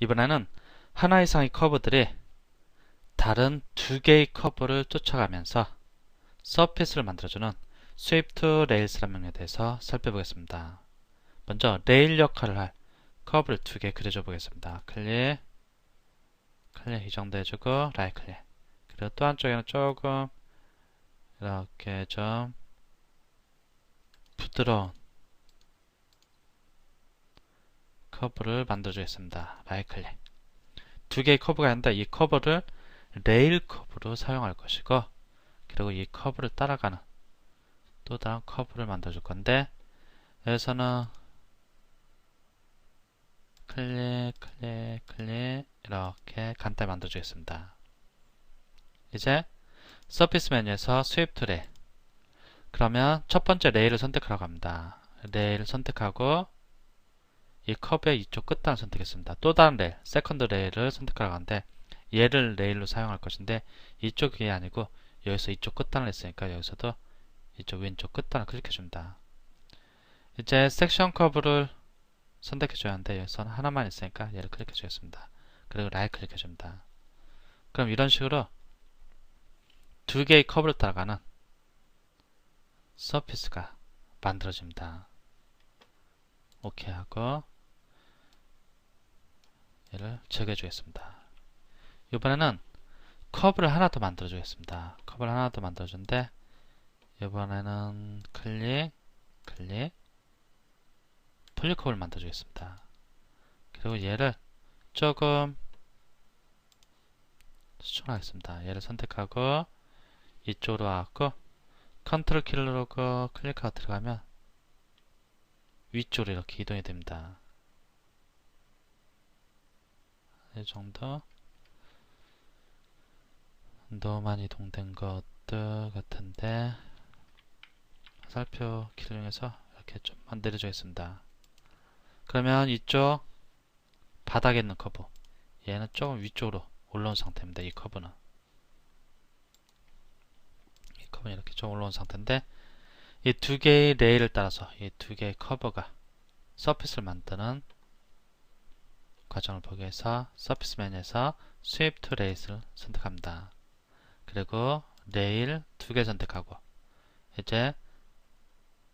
이번에는 하나 이상의 커브들이 다른 두 개의 커브를 쫓아가면서 서피스를 만들어주는 스위프트 레일스라는 명령에 대해서 살펴보겠습니다. 먼저 레일 역할을 할 커브를 두 개 그려줘 보겠습니다. 클릭, 클릭 이 정도 해주고 라이트 클릭. 그리고 또 한쪽에는 조금 이렇게 좀 부드러운 커브를 만들어주겠습니다. 라이트 클릭. 두 개의 커브가 있는데 이 커브를 레일 커브로 사용할 것이고, 그리고 이 커브를 따라가는 또 다른 커브를 만들어줄 건데, 여기서는 클릭, 클릭, 클릭 이렇게 간단히 만들어주겠습니다. 이제 서피스 메뉴에서 스위프트 레일. 그러면 첫 번째 레일을 선택하라고 합니다. 레일을 선택하고 이 커브의 이쪽 끝단을 선택했습니다. 또 다른 레일, 세컨드 레일을 선택하라고 하는데 얘를 레일로 사용할 것인데 이쪽이 아니고 여기서 이쪽 끝단을 했으니까 여기서도 이쪽 왼쪽 끝단을 클릭해줍니다. 이제 섹션 커브를 선택해줘야 하는데 여기서는 하나만 있으니까 얘를 클릭해주겠습니다. 그리고 라이트 클릭해줍니다. 그럼 이런 식으로 두 개의 커브를 따라가는 서피스가 만들어집니다. 오케이 하고 얘를 제거해주겠습니다. 이번에는 커브를 하나 더 만들어주겠습니다. 커브를 하나 더 만들어주는데 이번에는 클릭, 클릭, 폴리커브를 만들어주겠습니다. 그리고 얘를 조금 수정하겠습니다. 얘를 선택하고 이쪽으로 와갖고 컨트롤 키를 누르고 클릭하고 들어가면 위쪽으로 이렇게 이동이 됩니다. 이 정도. 너무 많이 이동된 것들 같은데 화살표 키를 이용해서 이렇게 좀 만들어 주겠습니다. 그러면 이쪽 바닥에 있는 커브, 얘는 조금 위쪽으로 올라온 상태입니다. 이 커브는 이렇게 좀 올라온 상태인데 이 두 개의 레일을 따라서 이 두 개의 커브가 서피스를 만드는 과정을 보기 위해서 서피스 메뉴에서 스위프트 레일을 선택합니다. 그리고 레일 두 개 선택하고 이제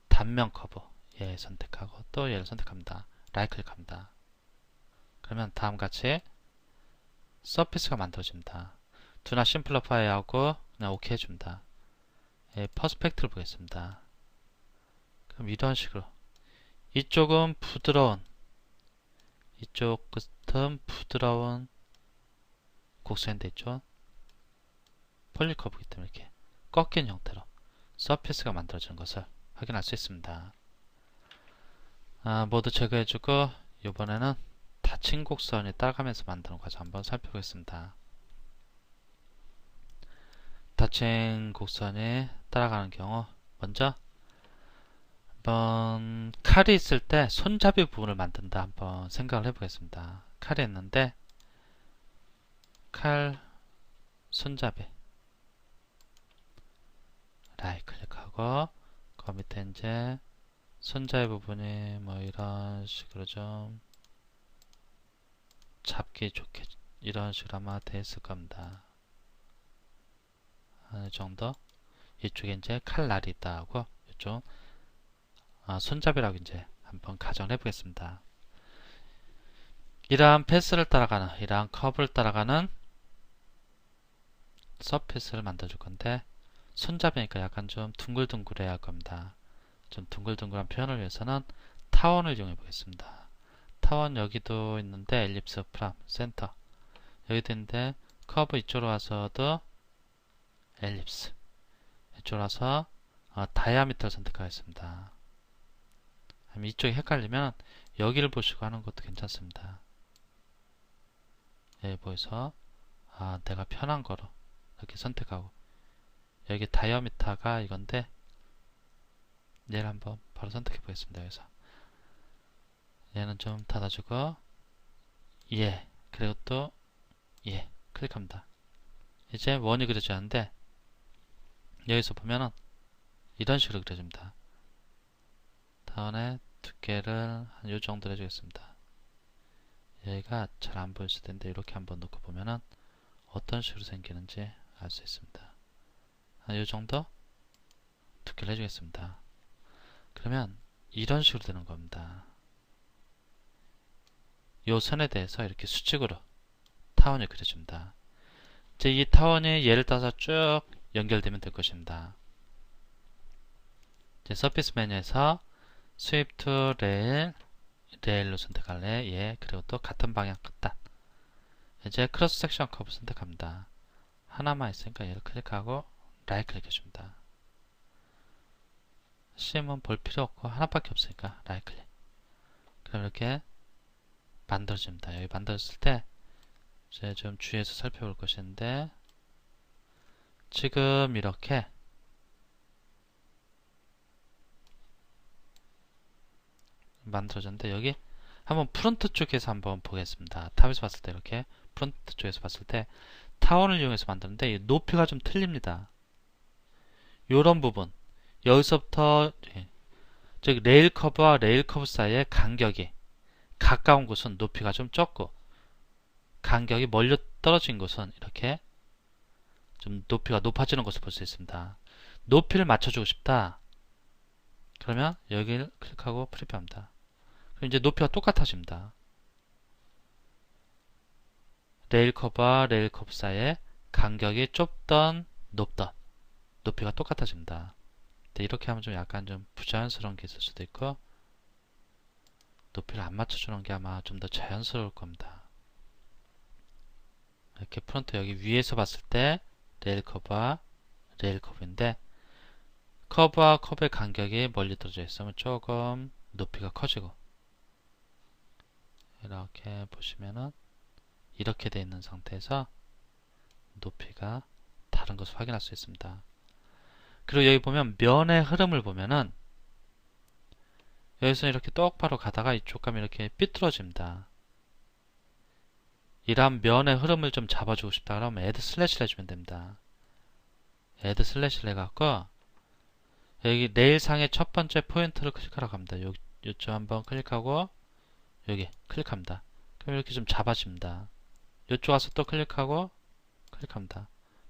단면 커브 얘 선택하고 또 얘를 선택합니다. 라이트 클릭합니다. 그러면 다음같이 서피스가 만들어집니다. 두나 심플리파이 하고 그냥 오케이 해줍니다. 퍼스펙트를 보겠습니다. 그럼 이런 식으로 이쪽은 부드러운, 이쪽 끝은 부드러운 곡선인데 있죠. 폴리커브이기 때문에 이렇게 꺾인 형태로 서피스가 만들어지는 것을 확인할 수 있습니다. 모두 제거해주고 이번에는 닫힌 곡선이 따라가면서 만드는 과정 한번 살펴보겠습니다. 닫힌 곡선이 따라가는 경우 먼저 한번 칼이 있을 때 손잡이 부분을 만든다 한번 생각을 해보겠습니다. 칼이 있는데 칼 손잡이 라이트 클릭하고 그 밑에 이제 손잡이 부분이 뭐 이런 식으로 좀 잡기 좋게 이런 식으로 아마 되어 있을 겁니다. 어느 정도 이쪽에 이제 칼날이 있다 하고 이쪽 손잡이라고 이제 한번 가정을 해보겠습니다. 이러한 패스를 따라가는, 이러한 커브를 따라가는 서피스를 만들어줄 건데 손잡이니까 약간 좀 둥글둥글해야 할 겁니다. 좀 둥글둥글한 표현을 위해서는 타원을 이용해 보겠습니다. 타원 여기도 있는데 엘립스 프람 센터 여기도 있는데 커브 이쪽으로 와서도 엘립스 이쪽으로 와서 다이아미터를 선택하겠습니다. 이쪽이 헷갈리면 여기를 보시고 하는 것도 괜찮습니다. 여기 보여서 내가 편한 거로 이렇게 선택하고 여기 다이아미터가 이건데 얘를 한번 바로 선택해 보겠습니다. 여기서 얘는 좀 닫아주고 그리고 또 클릭합니다. 이제 원이 그려져야 하는데 여기서 보면은 이런 식으로 그려집니다. 다음에 두께를 한 요 정도 해주겠습니다. 여기가 잘 안 보였을 텐데 이렇게 한번 놓고 보면은 어떤 식으로 생기는지 알 수 있습니다. 이 정도 두께를 해주겠습니다. 그러면 이런 식으로 되는 겁니다. 이 선에 대해서 이렇게 수직으로 타원을 그려줍니다. 이제 이 타원이 예를 따서 쭉 연결되면 될 것입니다. 이제 서피스 메뉴에서 스윕 투 레일, 레일로 선택할래. 예. 그리고 또 같은 방향 끝단. 이제 크로스 섹션 커브 선택합니다. 하나만 있으니까 얘를 클릭하고 라이트 클릭해줍니다. CM은 볼 필요 없고 하나밖에 없으니까 라이트 클릭. 그럼 이렇게 만들어집니다. 여기 만들었을 때 이제 좀 주의해서 살펴볼 것인데 지금 이렇게 만들어졌는데 여기 한번 프론트 쪽에서 한번 보겠습니다. 탑에서 봤을 때 이렇게 프론트 쪽에서 봤을 때 타원을 이용해서 만드는데 높이가 좀 틀립니다. 요런 부분 여기서부터 즉 레일 커브와 레일 커브 사이의 간격이 가까운 곳은 높이가 좀 적고 간격이 멀리 떨어진 곳은 이렇게 좀 높이가 높아지는 것을 볼 수 있습니다. 높이를 맞춰주고 싶다. 그러면 여기를 클릭하고 프리뷰합니다. 그럼 이제 높이가 똑같아집니다. 레일 커브와 레일 커브 사이의 간격이 좁던 높던 높이가 똑같아집니다. 이렇게 하면 좀 약간 좀 부자연스러운 게 있을 수도 있고 높이를 안 맞춰주는 게 아마 좀 더 자연스러울 겁니다. 이렇게 프론트 여기 위에서 봤을 때 레일 커브와 레일 커브인데 커브와 커브의 간격이 멀리 떨어져 있으면 조금 높이가 커지고 이렇게 보시면은 이렇게 되어 있는 상태에서 높이가 다른 것을 확인할 수 있습니다. 그리고 여기 보면 면의 흐름을 보면은 여기서 이렇게 똑바로 가다가 이쪽 가면 이렇게 삐뚤어집니다. 이러한 면의 흐름을 좀 잡아주고 싶다 그러면 add 슬래시를 해주면 됩니다. add 슬래시를 해갖고 여기 레일상의 첫 번째 포인트를 클릭하라고 합니다. 요쪽 한번 클릭하고 여기 클릭합니다. 그럼 이렇게 좀 잡아줍니다. 요쪽 와서 또 클릭하고 클릭합니다.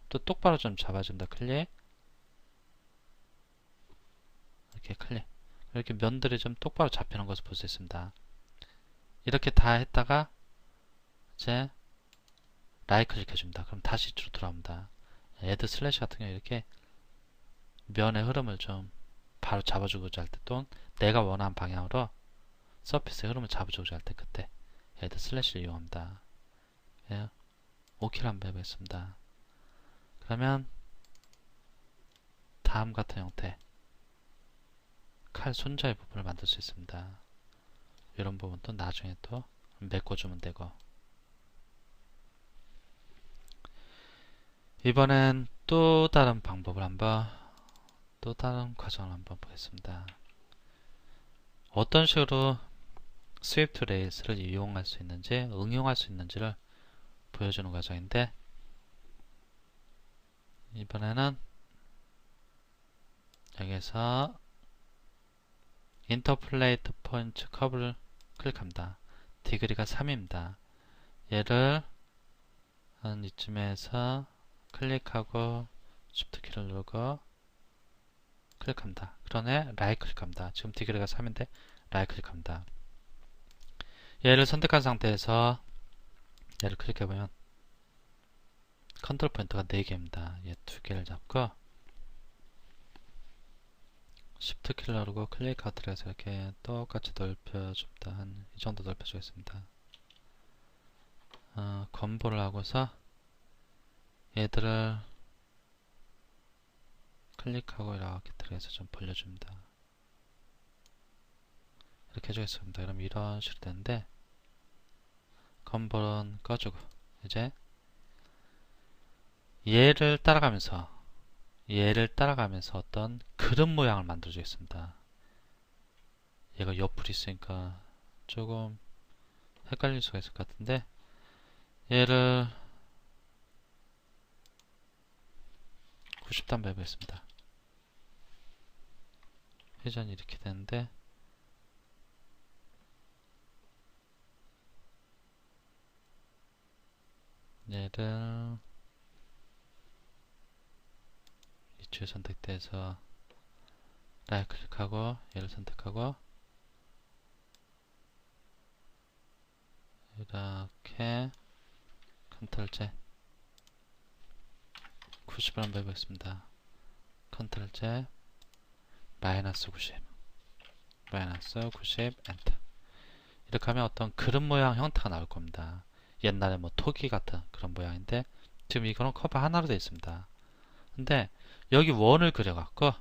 또 똑바로 좀 잡아줍니다. 클릭 이렇게 클릭 이렇게 면들이 좀 똑바로 잡히는 것을 볼 수 있습니다. 이렇게 다 했다가 이제 라이트 클릭해줍니다. 그럼 다시 이쪽으로 돌아옵니다. add 슬래시 같은 경우 이렇게 면의 흐름을 좀 바로 잡아주고자 할 때 또는 내가 원하는 방향으로 서피스의 흐름을 잡아주고자 할 때 그때 add 슬래시를 이용합니다. 예, OK를 한번 해보겠습니다. 그러면 다음 같은 형태 칼 손자의 부분을 만들 수 있습니다. 이런 부분도 나중에 또 메꿔주면 되고 이번엔 또 다른 방법을 또 다른 과정을 한번 보겠습니다. 어떤 식으로 스윕 투 레일스를 이용할 수 있는지 응용할 수 있는지를 보여주는 과정인데 이번에는 여기서 인터폴레이트 포인트 커브를 클릭합니다. 디그리가 3입니다. 얘를 한 이쯤에서 클릭하고 Shift 키를 누르고 클릭합니다. 그러네 라이트 클릭합니다. 지금 디그리가 3인데 라이트 클릭합니다. 얘를 선택한 상태에서 얘를 클릭해보면 컨트롤 포인트가 4개입니다. 얘 2개를 잡고 Shift 키를 누르고 클릭하고 들어가서 이렇게 똑같이 넓혀줍니다. 한 이 정도 넓혀주겠습니다. 건보를 하고서 얘들을 클릭하고 이렇게 들어가서 좀 벌려줍니다. 이렇게 해주겠습니다. 그럼 이런 식으로 되는데 건보는 꺼주고 이제 얘를 따라가면서 어떤 그림 모양을 만들어 주겠습니다. 얘가 옆으로 있으니까 조금 헷갈릴 수가 있을 것 같은데 얘를 90도 한번 해보겠습니다. 회전이 이렇게 되는데 얘를 이쪽에 선택돼서 라이트 클릭하고 얘를 선택하고 이렇게 컨트롤 Z 90을 한번 해보겠습니다. 컨트롤 Z 마이너스 90 엔터. 이렇게 하면 어떤 그릇 모양 형태가 나올 겁니다. 옛날에 뭐 토기 같은 그런 모양인데 지금 이거는 커버 하나로 되어 있습니다. 근데 여기 원을 그려갖고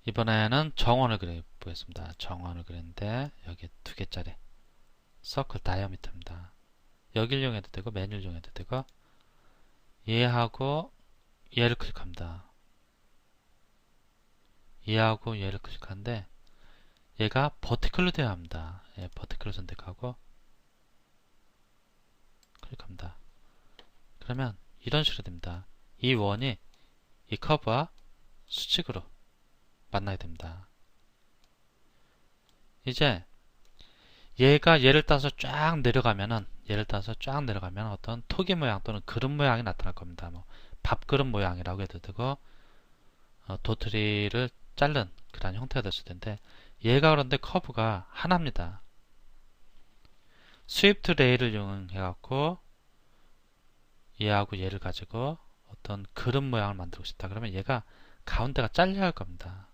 이번에는 정원을 그려보겠습니다. 정원을 그리는데 여기 2개짜리 서클 다이아미터입니다. 여기를 이용해도 되고 메뉴를 이용해도 되고 얘하고 얘를 클릭합니다. 얘하고 얘를 클릭하는데 얘가 버티컬로 되어야 합니다. 예, 버티컬을 선택하고 클릭합니다. 그러면 이런 식으로 됩니다. 이 원이 이 커브와 수직으로 만나야 됩니다. 이제 얘가 얘를 따서 쫙 내려가면은 어떤 토기 모양 또는 그릇 모양이 나타날 겁니다. 뭐 밥그릇 모양이라고 해도 되고 도토리를 자른 그런 형태가 됐을 텐데 얘가 그런데 커브가 하나입니다. 스위프트 레일을 이용해 갖고 얘하고 얘를 가지고 어떤 그릇 모양을 만들고 싶다. 그러면 얘가 가운데가 잘려야 할 겁니다.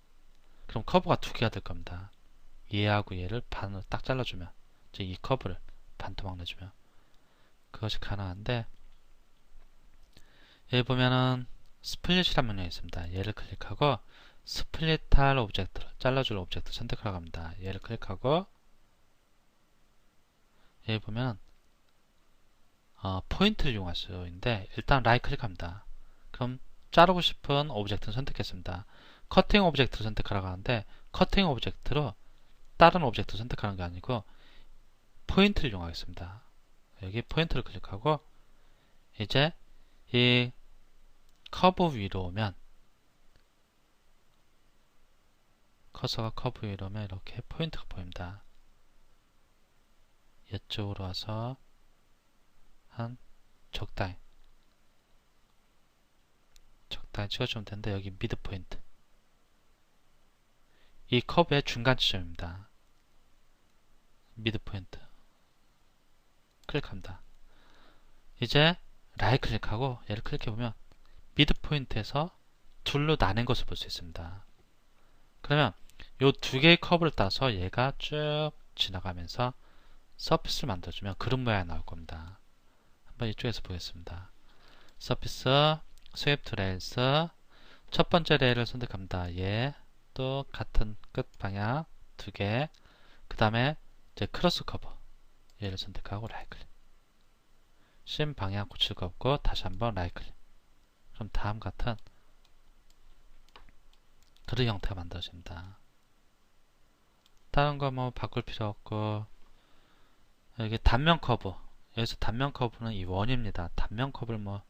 그럼 커브가 2개가 될 겁니다. 얘하고 얘를 반으로 딱 잘라주면 즉 이 커브를 반토막 내주면 그것이 가능한데 여기 보면은 스플릿이라는 명령이 있습니다. 얘를 클릭하고 스플릿할 오브젝트를 잘라줄 오브젝트 선택하라고 합니다. 얘를 클릭하고 여기 보면 포인트를 이용할 수 있는데 일단 라이트 클릭합니다. 그럼 자르고 싶은 오브젝트를 선택했습니다. 커팅 오브젝트를 선택하라고 하는데 커팅 오브젝트로 다른 오브젝트를 선택하는 게 아니고 포인트를 이용하겠습니다. 여기 포인트를 클릭하고 이제 이 커브 위로 오면 커서가 커브 위로 오면 이렇게 포인트가 보입니다. 이쪽으로 와서 한 적당히 찍어주면 되는데 여기 미드 포인트 이 커브의 중간 지점입니다. 미드 포인트 클릭합니다. 이제 라이트 클릭하고 얘를 클릭해보면 미드 포인트에서 둘로 나뉜 것을 볼 수 있습니다. 그러면 이 2개의 커브를 따서 얘가 쭉 지나가면서 서피스를 만들어주면 그릇 모양이 나올 겁니다. 한번 이쪽에서 보겠습니다. 서피스, 스위프트 레일스 첫 번째 레일을 선택합니다. 얘 또 같은 끝 방향 2개 그 다음에 이제 크로스 커버 얘를 선택하고 라이트 클릭 심 방향 고칠 거 없고 다시 한번 라이트 클릭 그럼 다음 같은 그릇 형태가 만들어집니다. 다른 거 뭐 바꿀 필요 없고 여기 단면 커브 여기서 단면 커브는 이 원입니다. 단면 커브를 뭐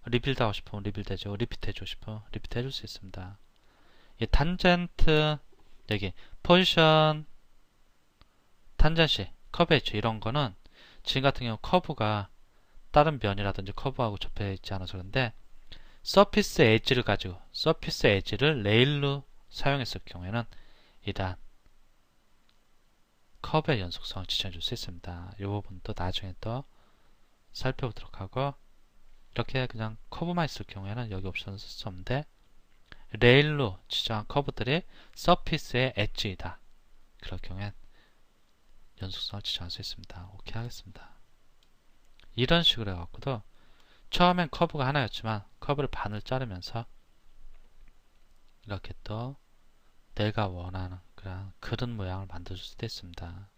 리빌드 하고 싶으면 리빌드 해주고 리피트 해주고 싶으면 리피트 해줄 수 있습니다. 이 탄젠트 여기 포지션 탄젠시 커브 H 이런 거는 지금 같은 경우 커브가 다른 면이라든지 커브하고 접해 있지 않아서 그런데 서피스 엣지를 가지고 서피스 엣지를 레일로 사용했을 경우에는 이러한 커브의 연속성을 지정해 줄 수 있습니다. 이 부분도 나중에 또 살펴보도록 하고 이렇게 그냥 커브만 있을 경우에는 여기 옵션을 쓸 수 없는데 레일로 지정한 커브들이 서피스의 엣지이다. 그럴 경우엔 연속성을 지정할 수 있습니다. 오케이 하겠습니다. 이런 식으로 해갖고도 처음엔 커브가 하나였지만 커브를 반을 자르면서 이렇게 또 내가 원하는 그런 그릇 모양을 만들어줄 수도 있습니다.